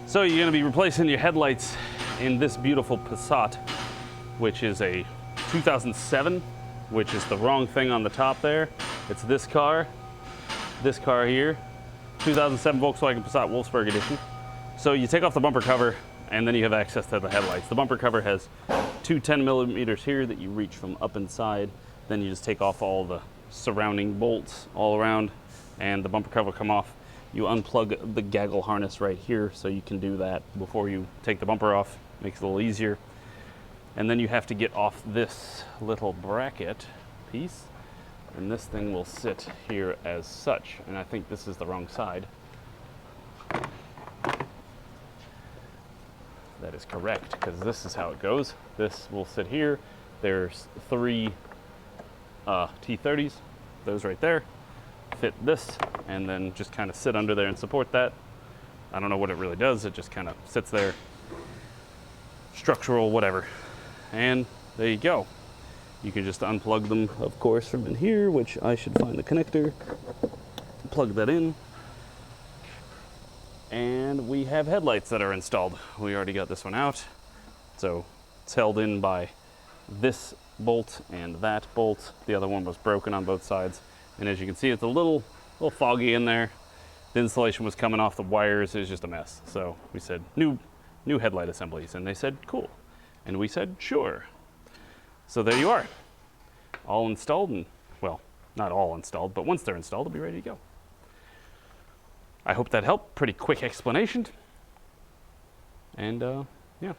So you're going to be replacing your headlights in this beautiful Passat, which is a 2007, which is the wrong thing on the top there. It's this car here, 2007 Volkswagen Passat Wolfsburg Edition. So you take off the bumper cover and then you have access to the headlights. The bumper cover has two 10mm here that you reach from up inside. Then you just take off all the surrounding bolts all around and the bumper cover will come off. You unplug the gaggle harness right here, so you can do that before you take the bumper off. Makes it a little easier. And then you have to get off this little bracket piece, and this thing will sit here as such. And I think this is the wrong side. That is correct, because this is how it goes. This will sit here. There's three T30s, those right there. Fit this, and then just kind of sit under there and support that. I don't know what it really does. It just kind of sits there. Structural, whatever. And there you go. You can just unplug them, of course, from in here, which I should find the connector. Plug that in. And we have headlights that are installed. We already got this one out. So it's held in by this bolt and that bolt. The other one was broken on both sides. And as you can see, it's a little foggy in there. The insulation was coming off the wires. It was just a mess. So we said, new headlight assemblies. And they said, cool. And we said, sure. So there you are. All installed, and well, not all installed, but once they're installed, they'll be ready to go. I hope that helped. Pretty quick explanation. And yeah.